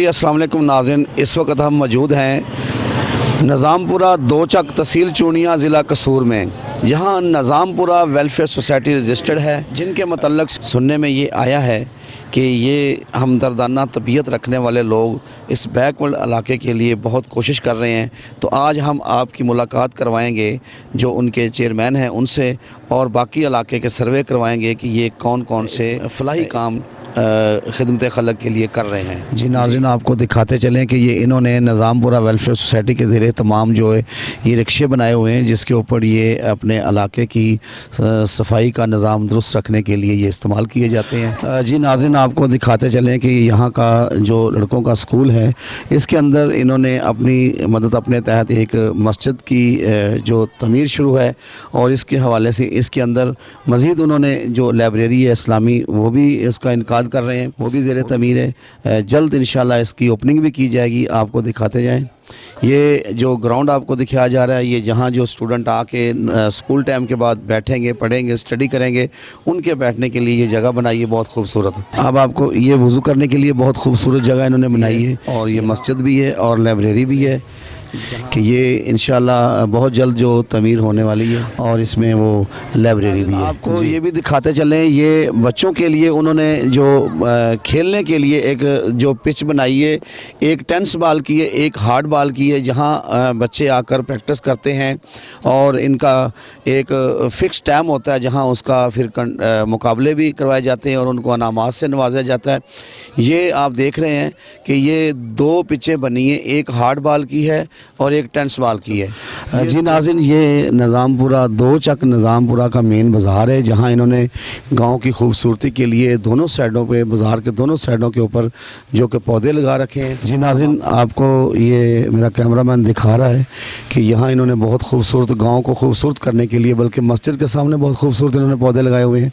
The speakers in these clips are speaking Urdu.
جی السلام علیکم ناظرین، اس وقت ہم موجود ہیں نظام پورہ دوچک تحصیل چونیا ضلع قصور میں، یہاں نظام پورہ ویلفیئر سوسائٹی رجسٹرڈ ہے، جن کے متعلق سننے میں یہ آیا ہے کہ یہ ہمدردانہ طبیعت رکھنے والے لوگ اس بیک ورڈ علاقے کے لیے بہت کوشش کر رہے ہیں۔ تو آج ہم آپ کی ملاقات کروائیں گے جو ان کے چیئرمین ہیں ان سے، اور باقی علاقے کے سروے کروائیں گے کہ یہ کون کون سے فلاحی کام خدمت خلق کے لیے کر رہے ہیں۔ جی ناظرین، آپ کو دکھاتے چلیں کہ یہ انہوں نے نظام پورہ ویلفیئر سوسائٹی کے زیر تمام جو ہے یہ رکشے بنائے ہوئے ہیں، جس کے اوپر یہ اپنے علاقے کی صفائی کا نظام درست رکھنے کے لیے یہ استعمال کیے جاتے ہیں۔ جی ناظرین، آپ کو دکھاتے چلیں کہ یہاں کا جو لڑکوں کا اسکول ہے، اس کے اندر انہوں نے اپنی مدد اپنے تحت ایک مسجد کی جو تعمیر شروع ہے، اور اس کے حوالے سے اس کے اندر مزید انہوں نے جو لائبریری ہے اسلامی وہ بھی اس کا انعقاد کر رہے ہیں، وہ بھی زیر تعمیر ہے۔ جلد انشاءاللہ اس کی اوپننگ بھی کی جائے گی۔ آپ کو دکھاتے جائیں، یہ جو گراؤنڈ آپ کو دکھایا جا رہا ہے، یہ جہاں جو اسٹوڈنٹ آ کے اسکول ٹائم کے بعد بیٹھیں گے، پڑھیں گے، اسٹڈی کریں گے، ان کے بیٹھنے کے لیے یہ جگہ بنائی ہے بہت خوبصورت۔ اب آپ کو یہ وضو کرنے کے لیے بہت خوبصورت جگہ انہوں نے بنائی ہے، اور یہ مسجد بھی ہے اور لائبریری بھی ہے کہ یہ انشاءاللہ بہت جلد جو تعمیر ہونے والی ہے، اور اس میں وہ لائبریری بھی ہے۔ آپ کو یہ بھی دکھاتے چلیں، یہ بچوں کے لیے انہوں نے جو کھیلنے کے لیے ایک جو پچ بنائی ہے، ایک ٹینس بال کی ہے، ایک ہارڈ بال کی ہے، جہاں بچے آ کر پریکٹس کرتے ہیں، اور ان کا ایک فکس ٹائم ہوتا ہے جہاں اس کا پھر مقابلے بھی کروائے جاتے ہیں اور ان کو انعامات سے نوازا جاتا ہے۔ یہ آپ دیکھ رہے ہیں کہ یہ دو پچیں بنی ہیں، ایک ہارڈ بال کی ہے اور ایک ٹینس بال کی ہے۔ جی ناظرین، یہ نظام پورہ دوچک نظام پورہ کا مین بازار ہے، جہاں انہوں نے گاؤں کی خوبصورتی کے لیے دونوں سائڈوں پہ، بازار کے دونوں سائڈوں کے اوپر جو کہ پودے لگا رکھے ہیں۔ جی ناظرین، آپ کو یہ میرا کیمرہ مین دکھا رہا ہے کہ یہاں انہوں نے بہت خوبصورت گاؤں کو خوبصورت کرنے کے لیے، بلکہ مسجد کے سامنے بہت خوبصورت انہوں نے پودے لگائے ہوئے ہیں،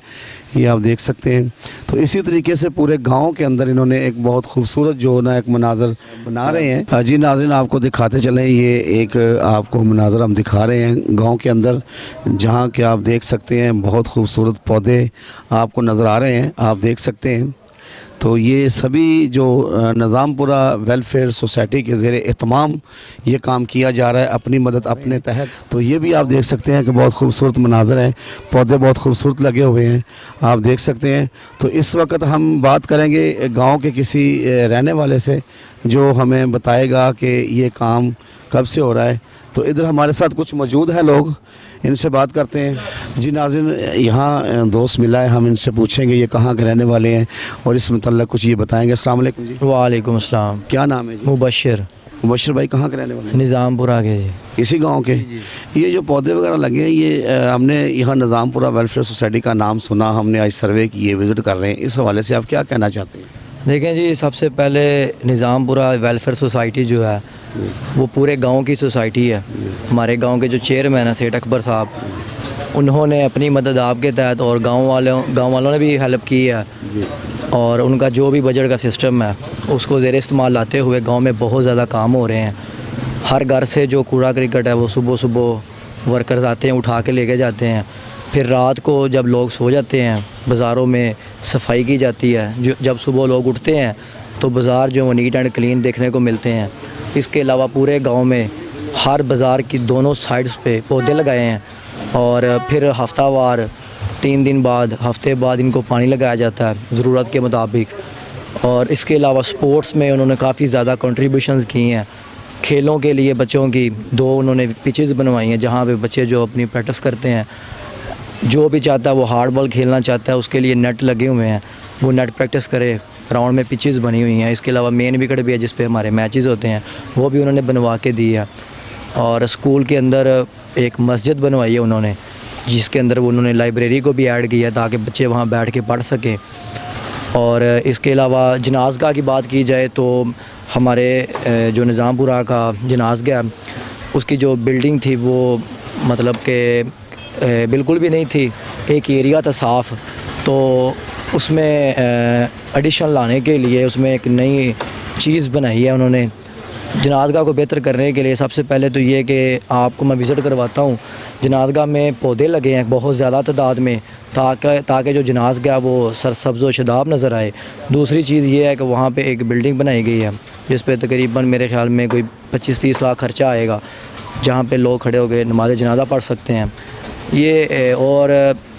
یہ آپ دیکھ سکتے ہیں۔ تو اسی طریقے سے پورے گاؤں کے اندر انہوں نے ایک بہت خوبصورت جو نا ایک مناظر بنا رہے ہیں۔ جی ناظرین، آپ کو دکھاتے چلیں، یہ ایک آپ کو مناظر ہم دکھا رہے ہیں گاؤں کے اندر، جہاں کہ آپ دیکھ سکتے ہیں بہت خوبصورت پودے آپ کو نظر آ رہے ہیں، آپ دیکھ سکتے ہیں۔ تو یہ سبھی جو نظام پورہ ویلفیئر سوسائٹی کے زیر اہتمام یہ کام کیا جا رہا ہے اپنی مدد اپنے تحت۔ تو یہ بھی آپ دیکھ سکتے ہیں کہ بہت خوبصورت مناظر ہے، پودے بہت خوبصورت لگے ہوئے ہیں، آپ دیکھ سکتے ہیں۔ تو اس وقت ہم بات کریں گے گاؤں کے کسی رہنے والے سے جو ہمیں بتائے گا کہ یہ کام کب سے ہو رہا ہے۔ تو ادھر ہمارے ساتھ کچھ موجود ہیں لوگ، ان سے بات کرتے ہیں۔ جی ناظرین، یہاں دوست ملا ہے، ہم ان سے پوچھیں گے یہ کہاں کے رہنے والے ہیں اور اس متعلق کچھ یہ بتائیں گے۔ السلام علیکم جی۔ وعلیکم السلام۔ کیا نام ہے جی؟ مبشر۔ مبشر بھائی کہاں کے رہنے والے ہیں؟ نظام پورہ کے جی۔ اسی گاؤں کے؟ یہ جو پودے وغیرہ لگے ہیں، یہ ہم نے یہاں نظام پورہ ویلفیئر سوسائٹی کا نام سنا، ہم نے آج سروے کیے، وزٹ کر رہے ہیں، اس حوالے سے آپ کیا کہنا چاہتے ہیں؟ دیکھیں جی، سب سے پہلے نظام پورہ ویلفیئر سوسائٹی جو ہے وہ پورے گاؤں کی سوسائٹی ہے۔ ہمارے گاؤں کے جو چیئرمین ہیں سیٹھ اکبر صاحب، انہوں نے اپنی مدد آپ کے تحت، اور گاؤں والوں نے بھی ہیلپ کی ہے، اور ان کا جو بھی بجٹ کا سسٹم ہے اس کو زیر استعمال لاتے ہوئے گاؤں میں بہت زیادہ کام ہو رہے ہیں۔ ہر گھر سے جو کوڑا کرکٹ ہے وہ صبح ورکرز آتے ہیں، اٹھا کے لے کے جاتے ہیں، پھر رات کو جب لوگ سو جاتے ہیں بازاروں میں صفائی کی جاتی ہے، جب صبح لوگ اٹھتے ہیں تو بازار جو وہ نیٹ اینڈ کلین دیکھنے کو ملتے ہیں۔ اس کے علاوہ پورے گاؤں میں ہر بازار کی دونوں سائڈز پہ پودے لگائے ہیں، اور پھر ہفتہ وار 3 دن بعد، ہفتے بعد ان کو پانی لگایا جاتا ہے ضرورت کے مطابق۔ اور اس کے علاوہ سپورٹس میں انہوں نے کافی زیادہ کنٹریبیوشنز کی ہیں۔ کھیلوں کے لیے بچوں کی 2 انہوں نے پچز بنوائی ہیں، جہاں پہ بچے جو اپنی پریکٹس کرتے ہیں، جو بھی چاہتا ہے وہ ہارڈ بال کھیلنا چاہتا ہے اس کے لیے نیٹ لگے ہوئے ہیں، وہ نیٹ پریکٹس کرے۔ گراؤنڈ میں پچز بنی ہوئی ہیں، اس کے علاوہ مین وکٹ بھی ہے جس پہ ہمارے میچز ہوتے ہیں، وہ بھی انہوں نے بنوا کے دی ہے۔ اور اسکول کے اندر ایک مسجد بنوائی ہے انہوں نے، جس کے اندر انہوں نے لائبریری کو بھی ایڈ کیا ہے تاکہ بچے وہاں بیٹھ کے پڑھ سکیں۔ اور اس کے علاوہ جنازگاہ کی بات کی جائے تو ہمارے جو نظام پورہ کا جنازگاہ، اس کی جو بلڈنگ تھی وہ مطلب کہ بالکل بھی نہیں تھی، ایک ایریا تھا صاف، تو اس میں ایڈیشن لانے کے لیے اس میں ایک نئی چیز بنائی ہے انہوں نے، جنازگاہ کو بہتر کرنے کے لیے سب سے پہلے تو یہ کہ آپ کو میں وزٹ کرواتا ہوں. جنازگاہ میں پودے لگے ہیں بہت زیادہ تعداد میں تاکہ جو جنازگاہ وہ سرسبز و شاداب نظر آئے. دوسری چیز یہ ہے کہ وہاں پہ ایک بلڈنگ بنائی گئی ہے جس پہ تقریباً میرے خیال میں کوئی 25-30 لاکھ خرچہ آئے گا, جہاں پہ لوگ کھڑے ہو کے نماز جنازہ پڑھ سکتے ہیں. یہ اور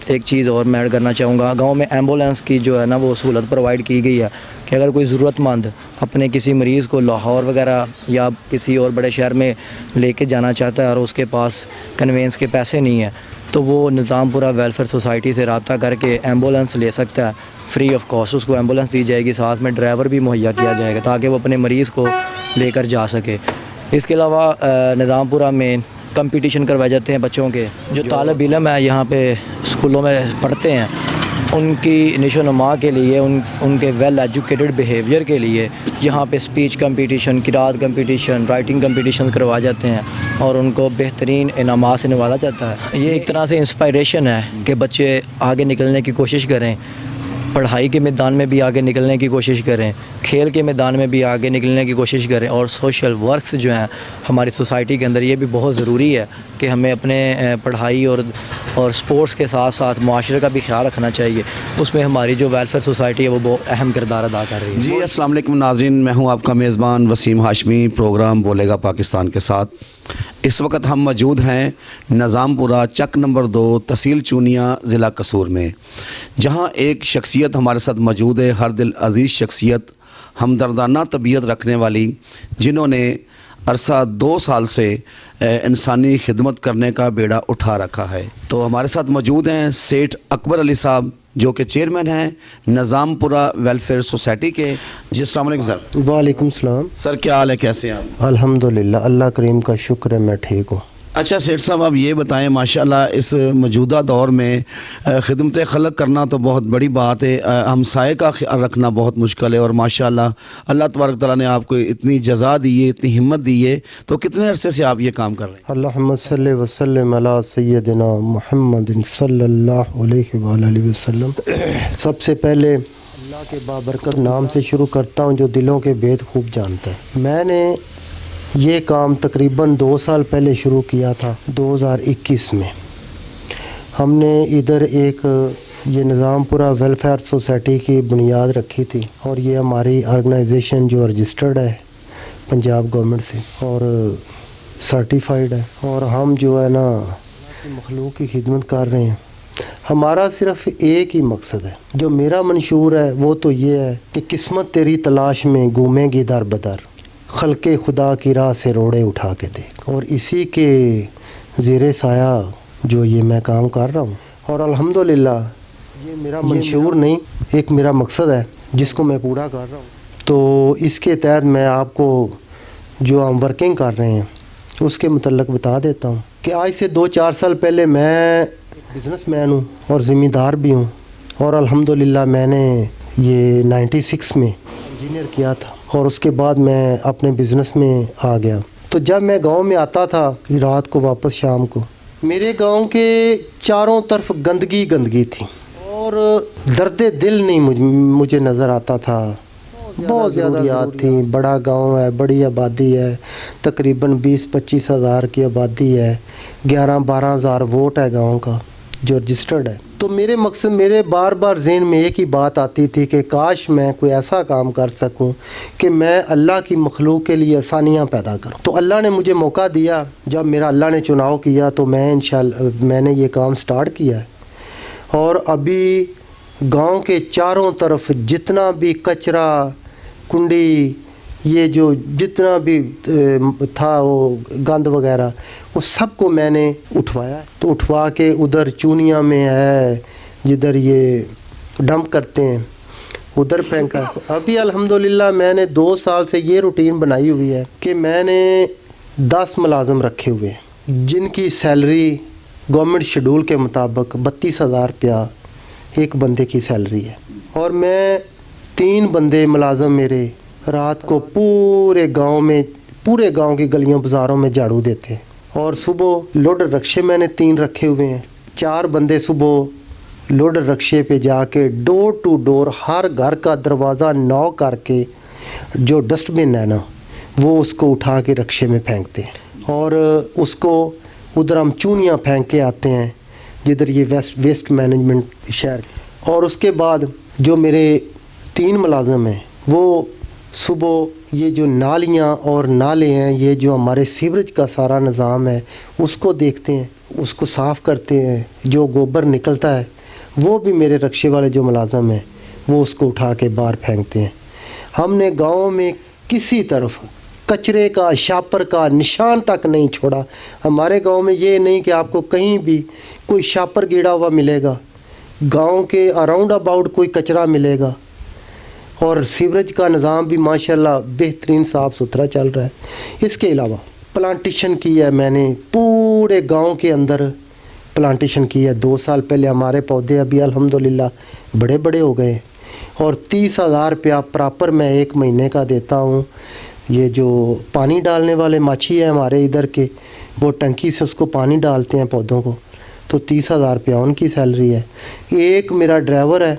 ایک چیز اور میں ایڈ کرنا چاہوں گا, گاؤں میں ایمبولینس کی جو ہے نا وہ سہولت پرووائڈ کی گئی ہے کہ اگر کوئی ضرورت مند اپنے کسی مریض کو لاہور وغیرہ یا کسی اور بڑے شہر میں لے کے جانا چاہتا ہے اور اس کے پاس کنوینس کے پیسے نہیں ہیں تو وہ نظام پورہ ویلفیئر سوسائٹی سے رابطہ کر کے ایمبولینس لے سکتا ہے فری آف کاسٹ. اس کو ایمبولینس دی جائے گی, ساتھ میں ڈرائیور بھی مہیا کیا جائے گا تاکہ وہ اپنے مریض کو لے کر جا سکے. اس کے علاوہ نظام پورہ میں کمپٹیشن کروائے جاتے ہیں بچوں کے. جو طالب علم ہے یہاں پہ اسکولوں میں پڑھتے ہیں ان کی نشو و نما کے لیے, ان کے ویل ایجوکیٹڈ بیہیویئر کے لیے یہاں پہ اسپیچ کمپٹیشن, قرات کمپٹیشن, رائٹنگ کمپٹیشن کروائے جاتے ہیں اور ان کو بہترین انعامات سے نوازا جاتا ہے. یہ ایک طرح سے انسپائریشن ہے کہ بچے آگے نکلنے کی کوشش کریں, پڑھائی کے میدان میں بھی آگے نکلنے کی کوشش کریں, کھیل کے میدان میں بھی آگے نکلنے کی کوشش کریں, اور سوشل ورکس جو ہیں ہماری سوسائٹی کے اندر یہ بھی بہت ضروری ہے کہ ہمیں اپنے پڑھائی اور سپورٹس کے ساتھ ساتھ معاشرے کا بھی خیال رکھنا چاہیے. اس میں ہماری جو ویلفیئر سوسائٹی ہے وہ بہت اہم کردار ادا کر رہی ہے. جی السلام علیکم ناظرین, میں ہوں آپ کا میزبان وسیم ہاشمی, پروگرام بولے گا پاکستان کے ساتھ. اس وقت ہم موجود ہیں نظام پورہ چک نمبر 2 تحصیل چونیا ضلع قصور میں, جہاں ایک شخصیت ہمارے ساتھ موجود ہے, ہر دل عزیز شخصیت, ہمدردانہ طبیعت رکھنے والی, جنہوں نے عرصہ 2 سال سے انسانی خدمت کرنے کا بیڑا اٹھا رکھا ہے. تو ہمارے ساتھ موجود ہیں سیٹھ اکبر علی صاحب جو کہ چیئرمین ہیں نظام پورہ ویلفیئر سوسائٹی کے. جی السلام علیکم سر. وعلیکم السلام. سر کیا حال ہے, کیسے ہیں آپ؟ الحمدللہ, اللہ کریم کا شکر ہے, میں ٹھیک ہوں. اچھا سیٹھ صاحب, آپ یہ بتائیں, ماشاءاللہ اس موجودہ دور میں خدمت خلق کرنا تو بہت بڑی بات ہے, ہمسائے کا خیال رکھنا بہت مشکل ہے, اور ماشاءاللہ اللہ تبارک تعالیٰ نے آپ کو اتنی جزا دی ہے, اتنی ہمت دی ہے, تو کتنے عرصے سے آپ یہ کام کر رہے ہیں؟ اللہم صلی وسلم علی سیدنا محمد صلی اللہ علیہ وآلہ وسلم. سب سے پہلے اللہ کے بابرکت نام سے شروع کرتا ہوں جو دلوں کے بید خوب جانتا ہے. میں نے یہ کام تقریباً 2 سال پہلے شروع کیا تھا 2021 میں. ہم نے ادھر ایک یہ نظام پورہ ویلفیئر سوسائٹی کی بنیاد رکھی تھی, اور یہ ہماری آرگنائزیشن جو رجسٹرڈ ہے پنجاب گورنمنٹ سے اور سرٹیفائیڈ ہے, اور ہم جو ہے نا مخلوق کی خدمت کر رہے ہیں. ہمارا صرف ایک ہی مقصد ہے جو میرا منشور ہے, وہ تو یہ ہے کہ قسمت تیری تلاش میں گھومے گی در بدر, خلق خدا کی راہ سے روڑے اٹھا کے دے. اور اسی کے زیر سایہ جو یہ میں کام کر رہا ہوں, اور الحمدللہ یہ میرا منشور نہیں, ایک میرا مقصد ہے جس کو میں پورا کر رہا ہوں. تو اس کے تحت میں آپ کو جو ہم ورکنگ کر رہے ہیں اس کے متعلق بتا دیتا ہوں کہ آج سے 2-4 سال پہلے میں بزنس مین ہوں اور ذمہ دار بھی ہوں, اور الحمدللہ میں نے یہ 96 میں انجینئر کیا تھا, اور اس کے بعد میں اپنے بزنس میں آ گیا. تو جب میں گاؤں میں آتا تھا رات کو واپس شام کو, میرے گاؤں کے چاروں طرف گندگی تھی, اور درد دل نہیں مجھے نظر آتا تھا. بہت زیادہ ضروریات تھیں. بڑا گاؤں ہے, بڑی آبادی ہے, تقریباً 20-25 ہزار کی آبادی ہے, 11-12 ہزار ووٹ ہے گاؤں کا جو رجسٹرڈ ہے. تو میرے مقصد, میرے بار بار ذہن میں ایک ہی بات آتی تھی کہ کاش میں کوئی ایسا کام کر سکوں کہ میں اللہ کی مخلوق کے لیے آسانیاں پیدا کروں. تو اللہ نے مجھے موقع دیا, جب میرا اللہ نے چناؤ کیا تو میں نے یہ کام سٹارٹ کیا ہے. اور ابھی گاؤں کے چاروں طرف جتنا بھی کچرا کنڈی, یہ جو جتنا بھی تھا وہ گند وغیرہ, وہ سب کو میں نے اٹھوایا. تو اٹھوا کے ادھر چونیا میں ہے جدھر یہ ڈمپ کرتے ہیں ادھر پھینکا. ابھی الحمدللہ میں نے 2 سال سے یہ روٹین بنائی ہوئی ہے کہ میں نے 10 ملازم رکھے ہوئے ہیں جن کی سیلری گورنمنٹ شیڈول کے مطابق 32,000 روپیہ ایک بندے کی سیلری ہے. اور میں 3 بندے ملازم میرے رات کو پورے گاؤں کی گلیوں بازاروں میں جھاڑو دیتے ہیں. اور صبح لوڈر رکشے میں نے 3 رکھے ہوئے ہیں. 4 بندے صبح لوڈر رکشے پہ جا کے ڈور ٹو ڈور ہر گھر کا دروازہ نوک کر کے جو ڈسٹ بن ہے نا وہ اس کو اٹھا کے رکشے میں پھینکتے ہیں اور اس کو ادھر ہم چونیاں پھینک کے آتے ہیں جدھر یہ ویسٹ مینجمنٹ شہر. اور اس کے بعد جو میرے 3 ملازم ہیں وہ صبح یہ جو نالیاں اور نالے ہیں، یہ جو ہمارے سیوریج کا سارا نظام ہے اس کو دیکھتے ہیں، اس کو صاف کرتے ہیں. جو گوبر نکلتا ہے وہ بھی میرے رکشے والے جو ملازم ہیں وہ اس کو اٹھا کے باہر پھینکتے ہیں. ہم نے گاؤں میں کسی طرف کچرے کا شاپر کا نشان تک نہیں چھوڑا. ہمارے گاؤں میں یہ نہیں کہ آپ کو کہیں بھی کوئی شاپر گیڑا ہوا ملے گا، گاؤں کے اراؤنڈ اباؤٹ کوئی کچرا ملے گا. اور سیوریج کا نظام بھی ماشاءاللہ بہترین صاف ستھرا چل رہا ہے. اس کے علاوہ پلانٹیشن کی ہے میں نے، پورے گاؤں کے اندر پلانٹیشن کی ہے. 2 سال پہلے ہمارے پودے ابھی الحمدللہ بڑے بڑے ہو گئے اور 30,000 روپیہ پراپر میں 1 مہینے کا دیتا ہوں. یہ جو پانی ڈالنے والے ماچھی ہیں ہمارے ادھر کے، وہ ٹنکی سے اس کو پانی ڈالتے ہیں پودوں کو، تو 30,000 روپیہ ان کی سیلری ہے. ایک میرا ڈرائیور ہے،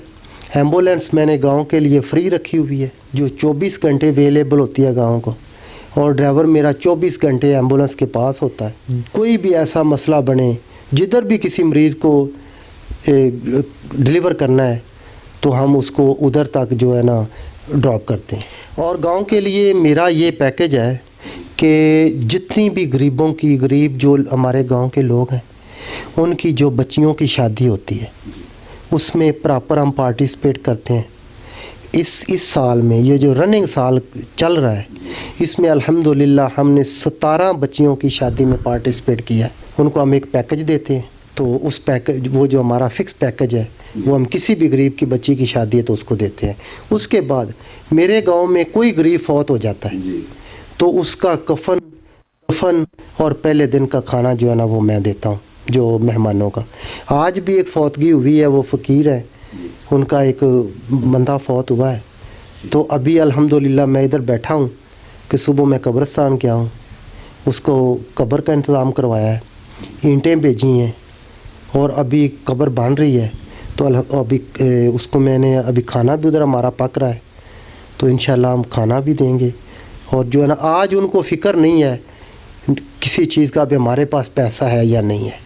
ایمبولینس میں نے گاؤں کے لیے فری رکھی ہوئی ہے جو 24 گھنٹے اویلیبل ہوتی ہے گاؤں کو، اور ڈرائیور میرا 24 گھنٹے ایمبولینس کے پاس ہوتا ہے. کوئی بھی ایسا مسئلہ بنے جدھر بھی کسی مریض کو ڈلیور کرنا ہے تو ہم اس کو ادھر تک جو ہے نا ڈراپ کرتے ہیں. اور گاؤں کے لیے میرا یہ پیکیج ہے کہ جتنی بھی غریب جو ہمارے گاؤں کے لوگ ہیں ان کی جو بچیوں کی شادی ہوتی ہے اس میں پراپر ہم پارٹیسپیٹ کرتے ہیں. اس سال میں یہ جو رننگ سال چل رہا ہے اس میں الحمدللہ ہم نے 17 بچیوں کی شادی میں پارٹیسپیٹ کیا ہے. ان کو ہم ایک پیکیج دیتے ہیں، تو اس پیکیج وہ جو ہمارا فکس پیکیج ہے وہ ہم کسی بھی غریب کی بچی کی شادی ہے تو اس کو دیتے ہیں. اس کے بعد میرے گاؤں میں کوئی غریب فوت ہو جاتا ہے تو اس کا کفن اور پہلے دن کا کھانا جو ہے نا وہ میں دیتا ہوں جو مہمانوں کا. آج بھی ایک فوتگی ہوئی ہے، وہ فقیر ہے، ان کا ایک بندہ فوت ہوا ہے. تو ابھی الحمدللہ میں ادھر بیٹھا ہوں کہ صبح میں قبرستان کیا ہوں، اس کو قبر کا انتظام کروایا ہے، اینٹیں بھیجی ہیں اور ابھی قبر بن رہی ہے. تو ابھی اس کو میں نے ابھی کھانا بھی ادھر ہمارا پک رہا ہے تو انشاءاللہ ہم کھانا بھی دیں گے. اور جو ہے نا آج ان کو فکر نہیں ہے کسی چیز کا بھی ہمارے پاس پیسہ ہے یا نہیں ہے.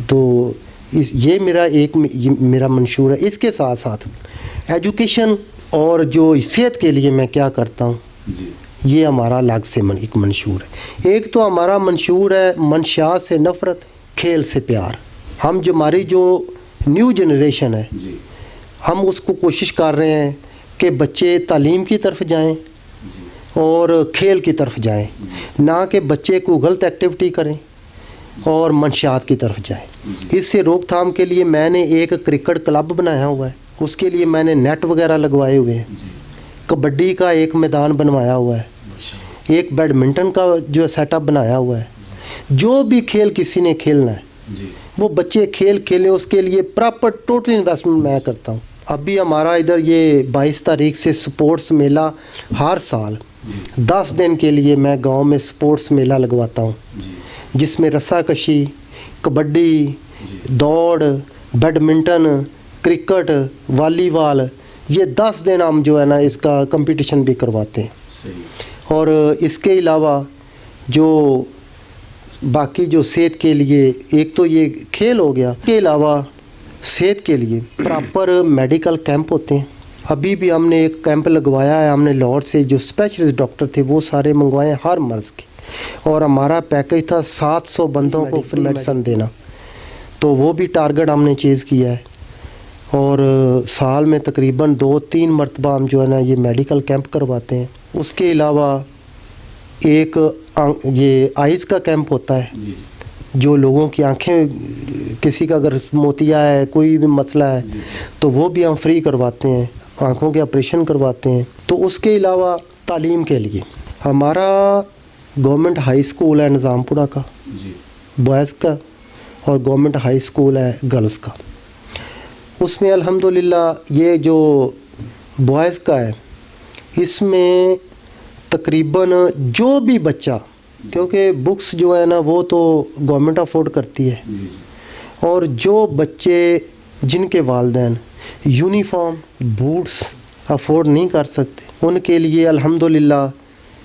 تو یہ میرا منشور ہے. اس کے ساتھ ساتھ ایجوکیشن اور جو صحت کے لیے میں کیا کرتا ہوں یہ ہمارا الگ سے ایک منشور ہے. ایک تو ہمارا منشور ہے منشیات سے نفرت، کھیل سے پیار. ہماری جو نیو جنریشن ہے ہم اس کو کوشش کر رہے ہیں کہ بچے تعلیم کی طرف جائیں اور کھیل کی طرف جائیں، نہ کہ بچے کو غلط ایکٹیویٹی کریں اور منشیات کی طرف جائیں. اس سے روک تھام کے لیے میں نے ایک کرکٹ کلب بنایا ہوا ہے، اس کے لیے میں نے نیٹ وغیرہ لگوائے ہوئے ہیں. کبڈی کا ایک میدان بنوایا ہوا ہے، ایک بیڈمنٹن کا جو سیٹ اپ بنایا ہوا ہے. جو بھی کھیل کسی نے کھیلنا ہے وہ بچے کھیل کھیلیں، اس کے لیے پراپر ٹوٹل انویسٹمنٹ میں کرتا ہوں. ابھی ہمارا ادھر یہ 22 تاریخ سے سپورٹس میلہ ہر سال 10 دن کے لیے میں گاؤں میں سپورٹس میلہ لگواتا ہوں، جس میں رسا کشی، کبڈی، دوڑ، بیڈمنٹن، کرکٹ، والی بال، یہ 10 دن ہم جو ہے نا اس کا کمپٹیشن بھی کرواتے ہیں. اور اس کے علاوہ جو باقی جو صحت کے لیے ایک تو یہ کھیل ہو گیا، اس کے علاوہ صحت کے لیے پراپر میڈیکل کیمپ ہوتے ہیں. ابھی بھی ہم نے ایک کیمپ لگوایا ہے، ہم نے لاہور سے جو اسپیشلسٹ ڈاکٹر تھے وہ سارے منگوائے ہیں ہر مرض کے، اور ہمارا پیکیج تھا 700 بندوں کو فری میڈیسن دینا، تو وہ بھی ٹارگٹ ہم نے چیز کیا ہے. اور سال میں تقریباً 2-3 مرتبہ ہم جو ہے نا یہ میڈیکل کیمپ کرواتے ہیں. اس کے علاوہ ایک یہ آئز کا کیمپ ہوتا ہے، جو لوگوں کی آنکھیں، کسی کا اگر موتیا ہے، کوئی بھی مسئلہ ہے تو وہ بھی ہم فری کرواتے ہیں، آنکھوں کے آپریشن کرواتے ہیں. تو اس کے علاوہ تعلیم کے لیے ہمارا گورنمنٹ ہائی اسکول ہے نظام پورہ کا بوائز کا، اور گورنمنٹ ہائی اسکول ہے گرلز کا. اس میں الحمدللہ یہ جو بوائز کا ہے اس میں تقریباً جو بھی بچہ، کیونکہ بکس جو ہے نا وہ تو گورنمنٹ افورڈ کرتی ہے، اور جو بچے جن کے والدین یونیفارم بوٹس افورڈ نہیں کر سکتے ان کے لیے الحمدللہ